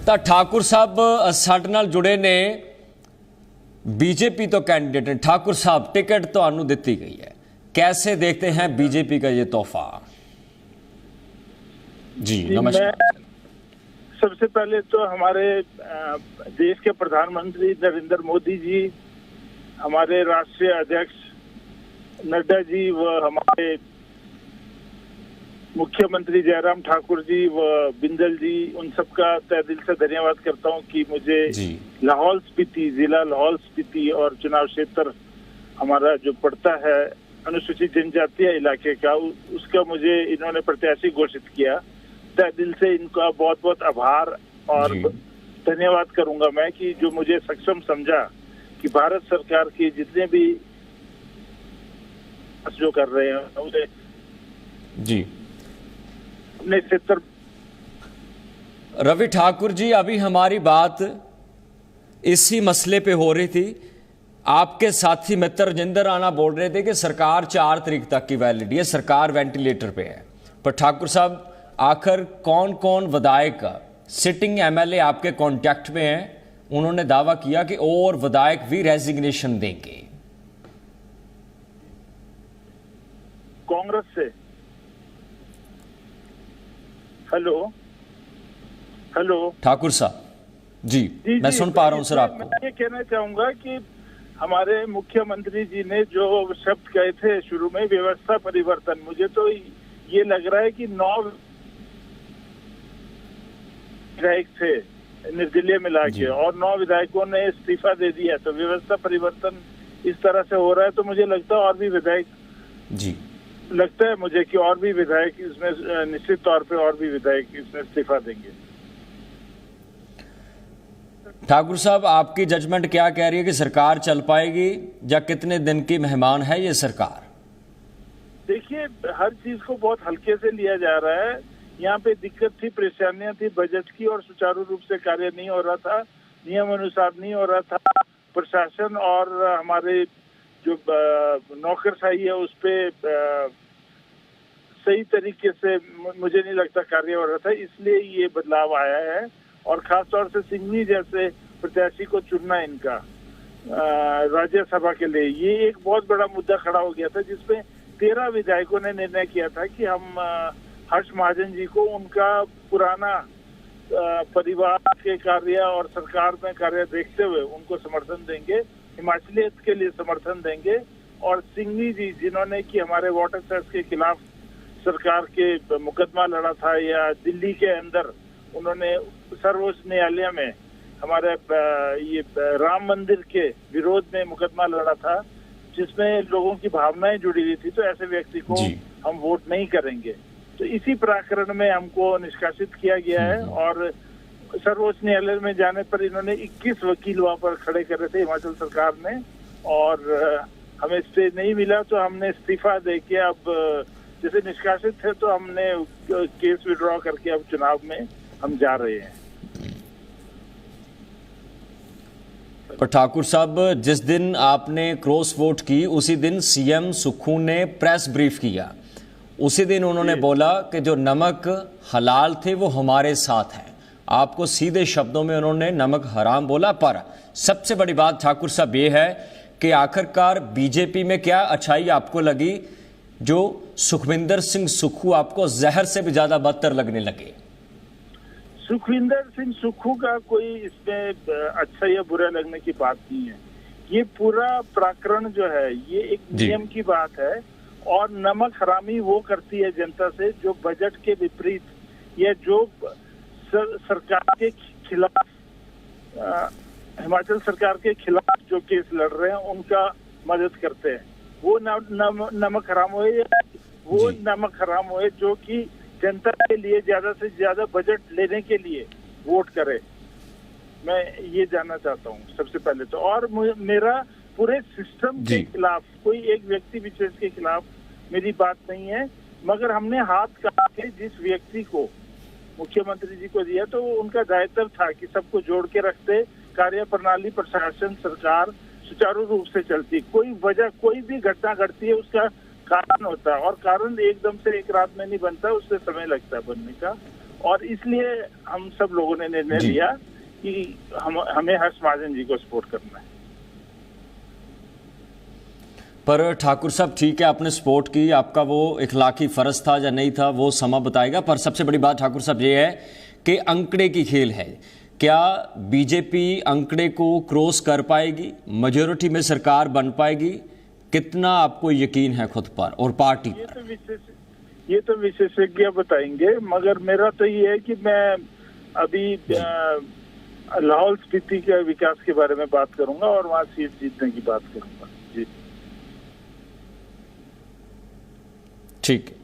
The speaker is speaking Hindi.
ਤਾਂ ਠਾਕੁਰ ਸਾਹਿਬ ਸਾਡੇ ਨਾਲ ਜੁੜੇ ਨੇ बीजेपी तो कैंडिडेट हैं। ठाकुर साहब, टिकट तो आपको दी गई है, कैसे देखते हैं बीजेपी का ये तोहफा? जी नमस्कार। सबसे पहले तो हमारे देश के प्रधानमंत्री नरेंद्र मोदी जी, हमारे राष्ट्रीय अध्यक्ष नड्डा जी व हमारे मुख्यमंत्री जयराम ठाकुर जी व बिंदल जी, उन सबका तहे दिल से धन्यवाद करता हूं कि मुझे लाहौल स्पीति, जिला लाहौल स्पीति और चुनाव क्षेत्र हमारा जो पड़ता है अनुसूचित जनजातीय इलाके का, उसका मुझे इन्होंने प्रत्याशी घोषित किया। तहे दिल से इनका बहुत बहुत आभार और धन्यवाद करूंगा मैं कि जो मुझे सक्षम समझा कि भारत सरकार की जितने भी जो कर रहे हैं उसे जी अपने क्षेत्र। रवि ठाकुर जी, अभी हमारी बात इसी मसले पे हो रही थी। आपके साथी मित्र राजेंद्र राणा बोल रहे थे कि सरकार 4 तारीख तक की वैलिडिटी है, सरकार वेंटिलेटर पे है। पर ठाकुर साहब, आखिर कौन कौन विधायक सिटिंग एमएलए आपके कांटेक्ट में हैं? उन्होंने दावा किया कि और विधायक भी रेजिग्नेशन देंगे कांग्रेस से। हेलो हेलो ठाकुर साहब जी, मैं सुन पा रहा हूं सर आपको। मैं ये कहना चाहूंगा कि हमारे मुख्यमंत्री जी ने जो शब्द कहे थे शुरू में, व्यवस्था परिवर्तन, मुझे तो ये लग रहा है कि 9 विधायक थे निर्दलीय मिला के और 9 विधायकों ने इस्तीफा दे दिया। तो व्यवस्था परिवर्तन इस तरह से हो रहा है, तो मुझे लगता है और भी विधायक जी लगता है मुझे कि और भी विधायक इसमें निश्चित तौर पे और भी विधायक इसमें इस्तीफा देंगे। ठाकुर साहब, आपकी जजमेंट क्या कह रही है कि सरकार चल पाएगी या कितने दिन की मेहमान है ये सरकार? देखिए, हर चीज को बहुत हल्के से लिया जा रहा है। यहाँ पे दिक्कत थी, परेशानियां थी बजट की और सुचारू रूप से कार्य नहीं हो रहा था, नियम अनुसार नहीं हो रहा था। प्रशासन और हमारे जो नौकरशाही है उस पे सही तरीके से मुझे नहीं लगता कार्य हो रहा था, इसलिए ये बदलाव आया है। और खास तौर से सिंघवी जैसे प्रत्याशी को चुनना इनका राज्यसभा के लिए, ये एक बहुत बड़ा मुद्दा खड़ा हो गया था, जिसमें 13 विधायकों ने निर्णय किया था कि हम हर्ष महाजन जी को उनका पुराना परिवार के कार्य और सरकार में कार्य देखते हुए उनको समर्थन देंगे, हिमाचलियत के लिए समर्थन देंगे। और सिंघवी जी, जिन्होंने कि हमारे वाटर सेस के खिलाफ सरकार के मुकदमा लड़ा था, या दिल्ली के अंदर उन्होंने सर्वोच्च न्यायालय में हमारे ये राम मंदिर के विरोध में मुकदमा लड़ा था, जिसमें लोगों की भावनाएं जुड़ी हुई थी, तो ऐसे व्यक्ति को हम वोट नहीं करेंगे। तो इसी प्रकरण में हमको निष्कासित किया गया है। और सर्वोच्च न्यायालय में जाने पर इन्होंने 21 वकील वहां पर खड़े कर रहे थे हिमाचल सरकार ने, और हमें स्टे नहीं मिला, तो हमने इस्तीफा देके अब जैसे निष्कासित थे तो हमने केस विड्रॉ करके अब चुनाव में हम जा रहे हैं। पर ठाकुर साहब, जिस दिन आपने क्रॉस वोट की उसी दिन सीएम सुक्खू ने प्रेस ब्रीफ किया। उसी दिन उन्होंने बोला कि जो नमक हलाल थे वो हमारे साथ हैं। आपको सीधे शब्दों में उन्होंने नमक हराम बोला। पर सबसे बड़ी बात ठाकुर साहब ये है कि आखिरकार बीजेपी में क्या अच्छाई आपको लगी जो सुखविंदर सिंह सुक्खू आपको जहर से भी ज्यादा बदतर लगने लगे? सुखविंदर सिंह सुक्खू का कोई इसमें अच्छा या बुरा लगने की बात नहीं है। ये पूरा प्रकरण जो है ये एक नियम की बात है, और नमक हरामी वो करती है जनता से जो बजट के विपरीत या जो सरकार के खिलाफ, हिमाचल सरकार के खिलाफ जो केस लड़ रहे हैं उनका मदद करते हैं। वो नमक हराम हुए, वो नमक हराम हुए जो कि जनता के लिए ज्यादा से ज्यादा बजट लेने के लिए वोट करे। मैं ये जानना चाहता हूँ सबसे पहले तो। और मेरा पूरे सिस्टम के खिलाफ, कोई एक व्यक्ति विशेष के खिलाफ मेरी बात नहीं है, मगर हमने हाथ काट के जिस व्यक्ति को मुख्यमंत्री जी को दिया तो उनका दायित्व था कि सबको जोड़ के रखते, कार्य प्रणाली, प्रशासन, सरकार सुचारू रूप से चलती। कोई वजह, कोई भी घटना घटती है उसका कारण होता है, और कारण एकदम से एक रात में नहीं बनता, उससे समय लगता है बनने का। और इसलिए हम सब लोगों ने निर्णय जी। लिया कि हमें हर्ष महाजन जी को सपोर्ट करना है। पर ठाकुर साहब ठीक है, आपने सपोर्ट की, आपका वो इखलाकी फर्ज था या नहीं था वो समा बताएगा, पर सबसे बड़ी बात ठाकुर साहब ये है कि अंकड़े की खेल है। क्या बीजेपी अंकड़े को क्रॉस कर पाएगी, मेजॉरिटी में सरकार बन पाएगी? कितना आपको यकीन है खुद पर और पार्टी पर? ये तो विशेषज्ञ बताएंगे, मगर मेरा तो ये है कि मैं अभी लाहौल स्पीति के विकास के बारे में बात करूंगा और वहां सीट जीतने की बात करूंगा। जी ठीक है।